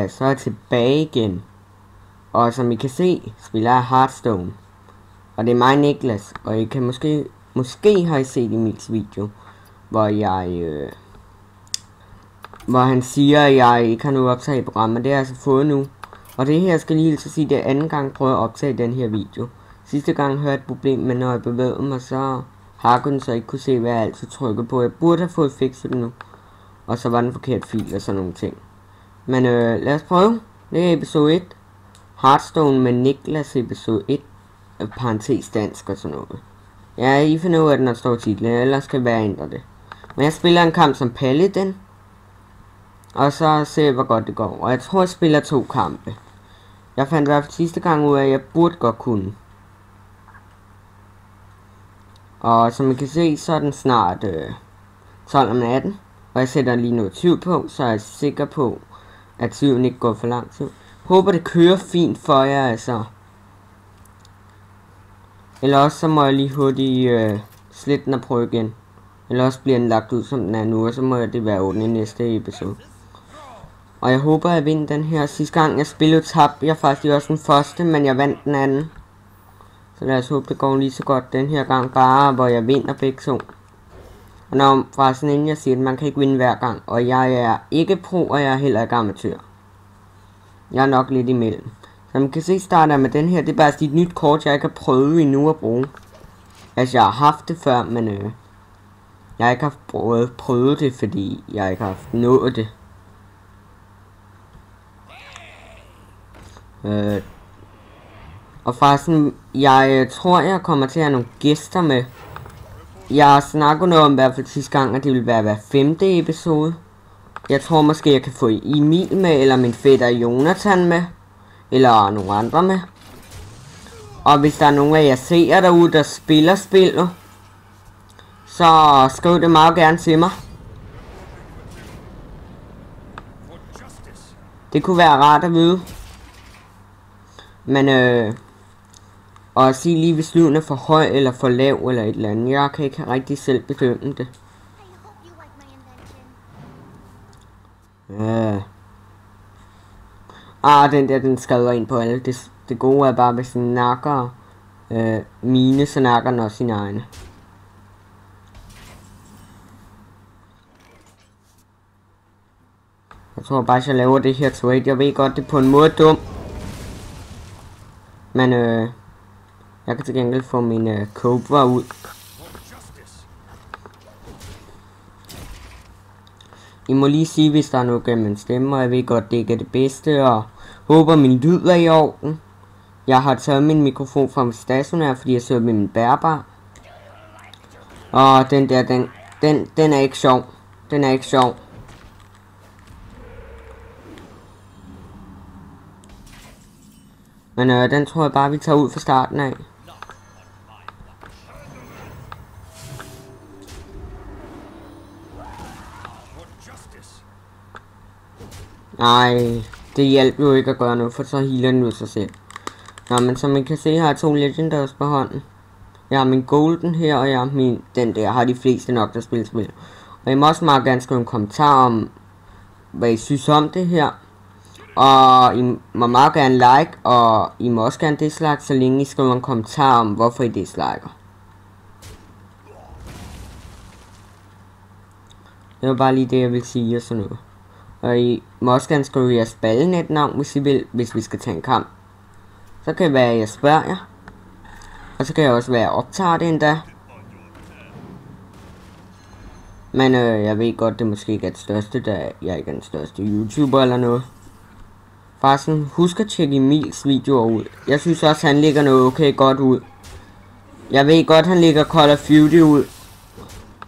så er jeg tilbage igen. Og som I kan se, spiller jeg Hearthstone. Og det er mig, Niklas. Og I kan måske har I set Emils video, hvor han siger, at jeg ikke har noget optaget i programmet. Det har jeg altså fået nu. Og det her skal lige så sige, det er anden gang prøve at optage den her video. Sidste gang hørte jeg et problem, men når jeg bevægede mig, så har den så ikke kunne se, hvad jeg altid trykker på. Jeg burde have fået fikset det nu. Og så var den forkert fil og sådan nogle ting. Men lad os prøve. Det er episode 1. Hearthstone med Niklas episode 1. Parentes dansk og sådan noget. Ja, I finder ud af, at den står titlen, ellers skal være ændre det. Men jeg spiller en kamp som Paladin. Og så ser jeg, hvor godt det går. Og jeg tror, jeg spiller 2 kampe. Jeg fandt i hvert fald sidste gang ud af, at jeg burde godt kunne. Og som I kan se, så er den snart 12 om natten. Og jeg sætter lige noget 20 på, så er jeg sikker på, at 20 ikke går for lang tid. Håber det kører fint for jer, altså. Eller også så må jeg lige hurtigt slette den og prøve igen. Eller også bliver den lagt ud som den er nu, og så må det være åbent i næste episode. Og jeg håber at jeg vinder den her. Sidste gang jeg spillede tabte jeg faktisk også den første, men jeg vandt den anden. Så lad os håbe det går lige så godt den her gang, bare hvor jeg vinder begge to. Og når forresten inden jeg siger at man kan ikke vinde hver gang. Og jeg er ikke pro, og jeg er heller ikke amatør. Jeg er nok lidt imellem. Som I kan se, starter jeg med den her. Det er bare et nyt kort, jeg ikke har prøvet endnu at bruge. Altså jeg har haft det før, men jeg har ikke haft prøvet det, fordi jeg ikke har haft nået det. Og forresten, jeg tror jeg kommer til at have nogle gæster med. Jeg snakker noget om i hvert fald sidste gang, at det vil være hver 5. episode. Jeg tror måske jeg kan få Emil med, eller min fætter Jonathan med. Eller nogle andre med. Og hvis der er nogen af jer seere derude, der spiller spillet, så skriv det meget gerne til mig. Det kunne være rart at vide. Men og sige lige hvis lyden er for høj eller for lav eller et eller andet. Jeg kan ikke rigtig selv bedømme det. Den der, den skriver ind på alle. Det gode er bare, hvis den nakker mine, så nakker den også sine egne. Jeg tror bare, at jeg laver det her trade. Jeg ved godt, det er på en måde dumt. Men jeg kan til gengæld få mine cover ud. I må lige sige, hvis der er noget gennem min stemme, og jeg ved godt, det ikke er det bedste, og håber min lyd er i orden. Jeg har taget min mikrofon fra min stationær, fordi jeg sidder med min bærbar. Og den der, den er ikke sjov. Den er ikke sjov. Men den tror jeg bare, vi tager ud fra starten af. Nej, det hjælper jo ikke at gøre noget, for så healer den ud sig selv. Nå, men som I kan se, har jeg 2 legendaries på hånden. Jeg har min golden her, og jeg har min, den der, har de fleste nok, der spiller spil. Og I må også meget gerne skrive en kommentar om, hvad I synes om det her. Og I må meget gerne like, og I må også gerne dislike, så længe I skriver en kommentar om, hvorfor I disliker. Det var bare lige det, jeg vil sige og sådan noget. Og I må også gerne skrive jeres ballenetnavn, hvis I vil, hvis vi skal tage en kamp. Så kan det være, at jeg spørger jer. Og så kan jeg også være, at jeg optager det endda. Men jeg ved godt, det måske ikke er det største, da jeg ikke er den største YouTuber eller noget. Forresten, husk at tjekke Emils videoer ud. Jeg synes også, han lægger noget okay godt ud. Jeg ved godt, han lægger Call of Duty ud.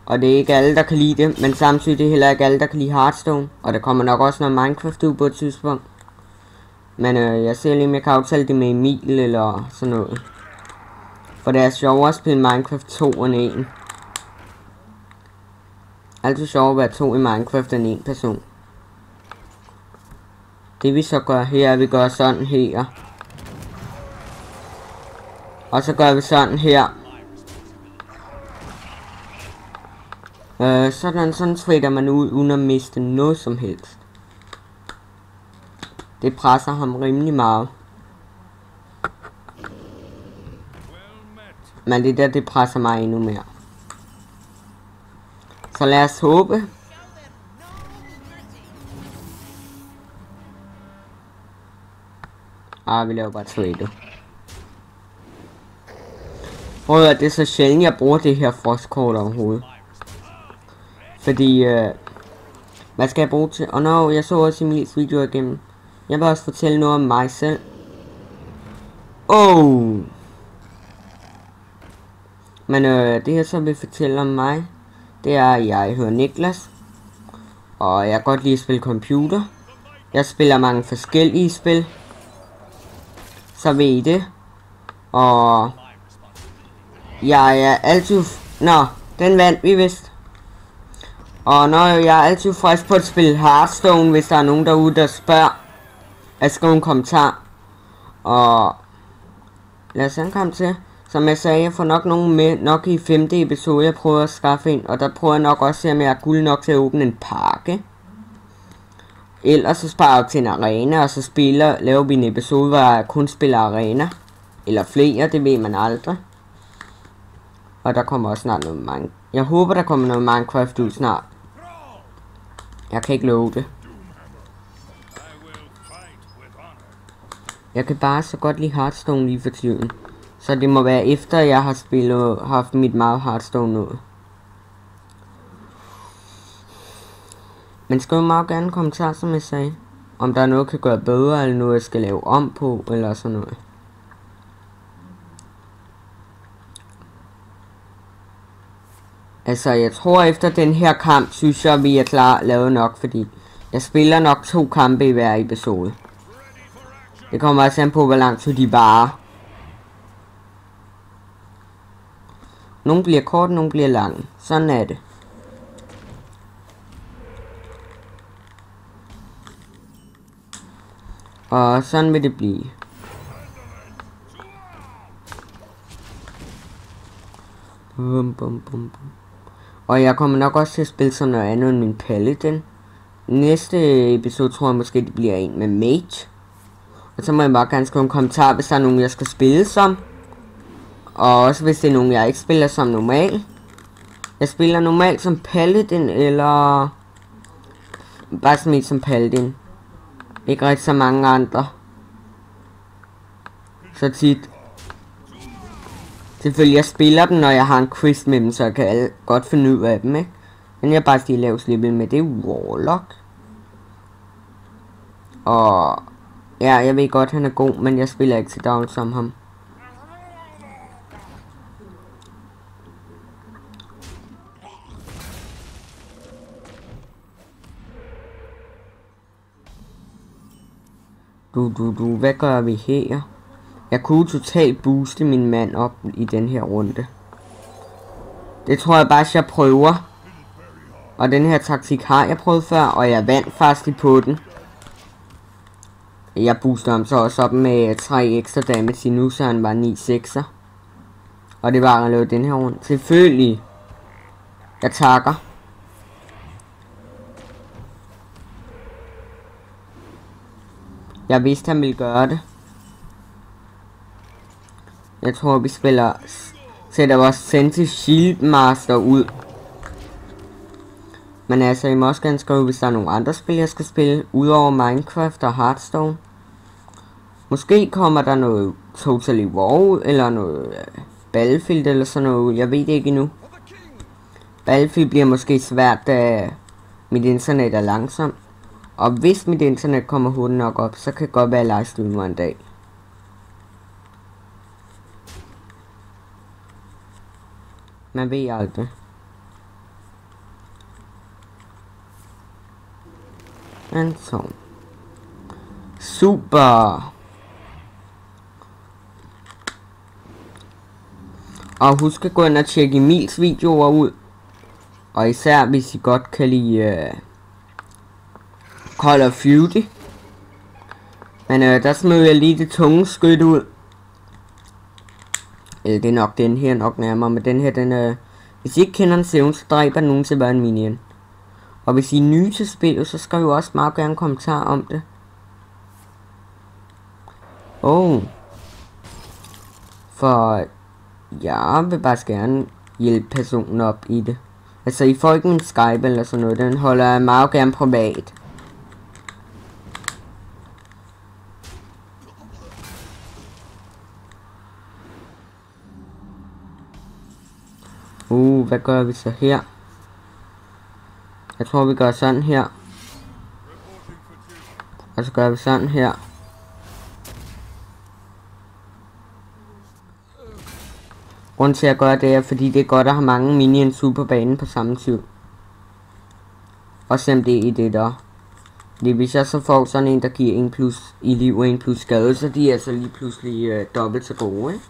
Og det er ikke alle, der kan lide det. Men samtidig det er heller ikke alle, der kan lide Hearthstone. Og der kommer nok også noget Minecraft ud på et tidspunkt. Men jeg ser lige, om jeg kan aftale det med Emil eller sådan noget. For det er sjovere at spille Minecraft 2 end 1. Altid sjovere at være 2 i Minecraft end 1 person. Det vi så gør her, vi gør sådan her. Og så gør vi sådan her. Sådan trader man ud, uden at miste noget som helst. Det presser ham rimelig meget. Men det der, det presser mig endnu mere. Så lad os håbe. Vi laver bare trade. Prøv at det er så sjældent, jeg bruger det her frostkort overhovedet. Fordi, hvad skal jeg bruge til? Jeg så også Emils video igennem. Jeg vil også fortælle noget om mig selv. Men det her så vil fortælle om mig, det er, at jeg hedder Niklas. Og jeg kan godt lide at spille computer. Jeg spiller mange forskellige spil. Så ved I det. Og jeg er altid... den vandt vi vist. Og jeg er altid frisk på at spille Hearthstone, hvis der er nogen derude, der spørger. Jeg skriver en kommentar. Og lad os komme til. Som jeg sagde, jeg får nok nogen med, nok i 5. episode, jeg prøver at skaffe en. Og der prøver jeg nok også at se, om jeg er guld nok til at åbne en pakke. Ellers så sparer jeg til en arena, og så laver vi en episode, hvor jeg kun spiller arena. Eller flere, det ved man aldrig. Og der kommer også snart noget Minecraft. Jeg håber, der kommer noget Minecraft ud snart. Jeg kan ikke love det. Jeg kan bare så godt lide Hearthstone lige for tiden. Så det må være efter, jeg har haft mit meget Hearthstone noget. Men skriv meget gerne en kommentar, som jeg sagde. Om der er noget, jeg kan gøre bedre, eller noget, jeg skal lave om på, eller sådan noget. Altså, jeg tror efter den her kamp, synes jeg, vi er lavet nok, fordi jeg spiller nok 2 kampe i hver episode. Det kommer også an på, hvor lang tid de varer. Nogle bliver kort, nogle bliver lange. Sådan er det. Og sådan vil det blive. Og jeg kommer nok også til at spille sådan noget andet end min Paladin. Næste episode tror jeg måske det bliver en med Mage. Og så må jeg bare gerne skrive en kommentar, hvis der er nogen jeg skal spille som. Og også hvis det er nogen jeg ikke spiller som normal. Jeg spiller normalt som Paladin, eller bare smidt som Paladin. Ikke rigtig så mange andre. Så tit. Selvfølgelig jeg spiller dem, når jeg har en quiz med dem, så jeg kan godt finde ud af dem, ikke? Men jeg bare stiger lavt level med, det er Warlock. Og ja, jeg ved godt han er god, men jeg spiller ikke til dagligt som ham. Hvad gør vi her? Jeg kunne totalt booste min mand op i den her runde. Det tror jeg bare, at jeg prøver. Og den her taktik har jeg prøvet før, og jeg vandt faktisk på den. Jeg booster ham så også op med 3 ekstra damage nu, så han var 9-6'er. Og det var at lave den her runde. Selvfølgelig. Jeg takker. Jeg vidste, han ville gøre det. Jeg tror, vi sætter vores Sentinel Shield Master ud. Men altså, I må også gerne skrive, hvis der er nogle andre spil, jeg skal spille. Udover Minecraft og Hearthstone. Måske kommer der noget Totally War, eller noget Battlefield, eller sådan noget. Jeg ved det ikke endnu. Battlefield bliver måske svært, da mit internet er langsomt. Og hvis mit internet kommer hurtigt nok op, så kan det godt være livestreamer en dag. Man ved aldrig. Men så. Super! Og husk at gå ind og tjekke Emils videoer ud. Og især hvis I godt kan lide Call of Duty. Men der smed jeg lige det tunge skyt ud. Eller det er nok den her nok nærmere. Men den her, den hvis I ikke kender den sevn, så dræber nogen til hver en minion. Og hvis I er nye til spillet, så skriv også meget gerne en kommentar om det. For jeg vil bare gerne hjælpe personen op i det. Altså, I får ikke min Skype eller sådan noget. Den holder jeg meget gerne privat. Hvad gør vi så her? Jeg tror, vi gør sådan her. Og så gør vi sådan her. Grunden til at gøre det er, fordi det er godt at have mange minions ude på banen på samme tid. Og selvom det er i det der. Fordi hvis jeg så får sådan en, der giver 1 plus i liv og 1 plus skade, så de er altså lige pludselig dobbelt så gode, ikke?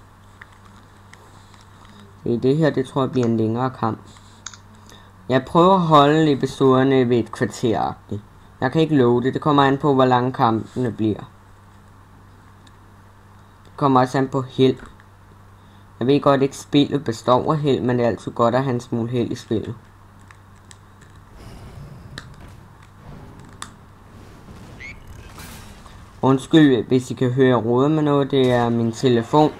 Det her, det tror jeg bliver en længere kamp. Jeg prøver at holde episoderne ved et kvarter-agtigt. Jeg kan ikke love det. Det kommer an på, hvor lange kampene bliver. Det kommer også an på held. Jeg ved godt, at ikke spillet består af held, men det er altid godt at have en smule held i spillet. Undskyld, hvis I kan høre råde med noget. Det er min telefon.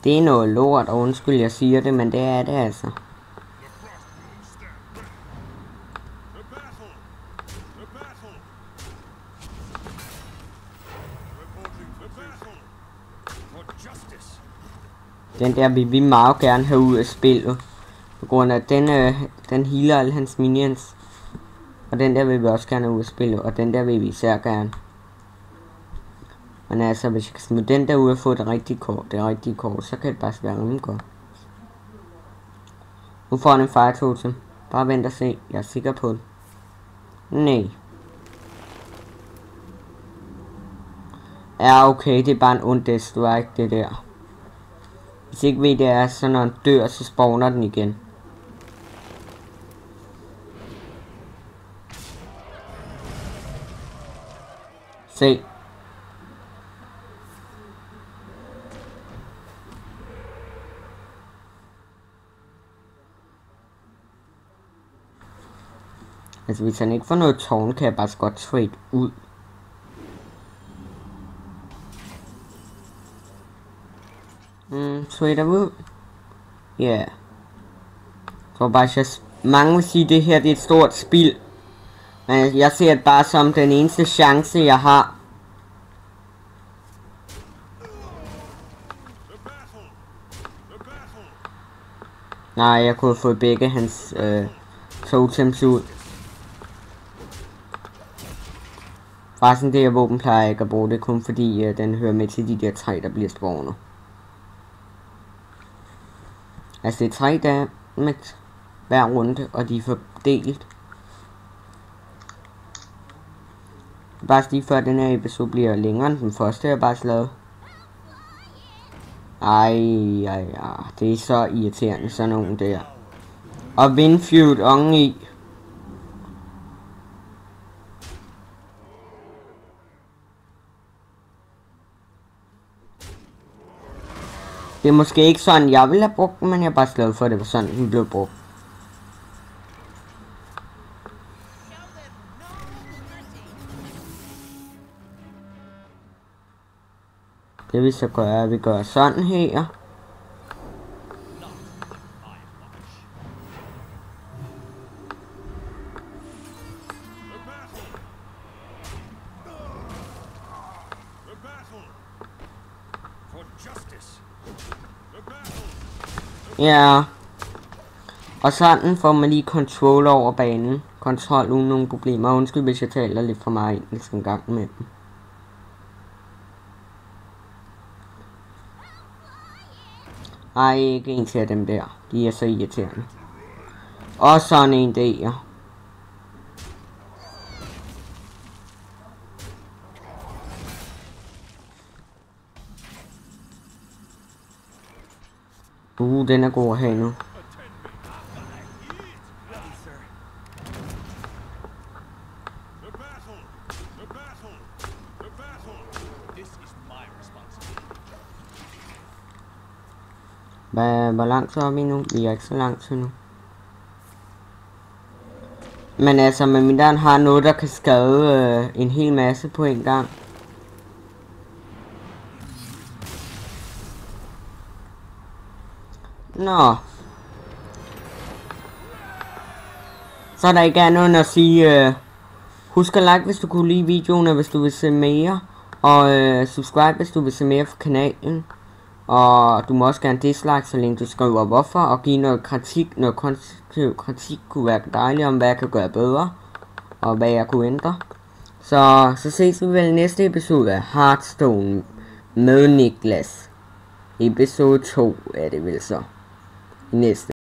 Det er noget lort, og undskyld jeg siger det, men det er det altså. Den der vil vi meget gerne have ud af spillet. På grund af den healer alle hans minions. Og den der vil vi også gerne have ud af spillet, og den der vil vi især gerne. Men altså, hvis jeg kan smide den der ud og få det rigtige kort, så kan det bare være rimelig godt. Nu får han en fire totem. Bare vent og se, jeg er sikker på det. Nej. Ja, okay, det er bare en ond strike, det der. Hvis ikke ved det er, så når den dør, så spawner den igen. Se. Altså hvis han ikke får noget tårn, kan jeg bare godt trade ud. Trader ud. Ja. Yeah. Jeg tror bare, at mange vil sige, at det her det er et stort spil. Men jeg ser det bare som den eneste chance, jeg har. Nej, jeg kunne have fået begge hans totems ud. Forresten, det her våben plejer jeg ikke at bruge, det kun fordi den hører med til de der 3, der bliver spawnet. Altså det er 3 damage hver runde, og de er fordelt. Bare lige før den her episode bliver længere end den første, jeg bare slået. Ej, det er så irriterende, sådan nogen der. Og Windfeud oven i. Det er måske ikke sådan, jeg ville have brugt den, men jeg er bare glad for, at det var sådan, den blev brugt. Det vi så gør, er, at vi gør sådan her. Ja. Og sådan får man lige kontrol over banen. Kontrol uden nogle problemer. Undskyld, hvis jeg taler lidt for meget engelsk en gang med dem. Ej, ikke en til dem der. De er så irriterende. Og sådan en der. Den er god at have nu. Hvor langt så er vi nu? Vi er ikke så langt til nu. Men altså, medmindre han har noget, der kan skade en hel masse på en gang. Nå. Så der ikke er noget at sige. Husk at like, hvis du kunne lide videoen, og hvis du vil se mere. Og subscribe, hvis du vil se mere fra kanalen. Og du må også gerne dislike, så længe du skriver hvorfor. Og give noget kritik, noget konstruktiv kritik kunne være dejligt, om hvad jeg kan gøre bedre. Og hvad jeg kunne ændre. Så ses vi vel i næste episode af Hearthstone med Niklas. Episode 2 er det vel så. Næste.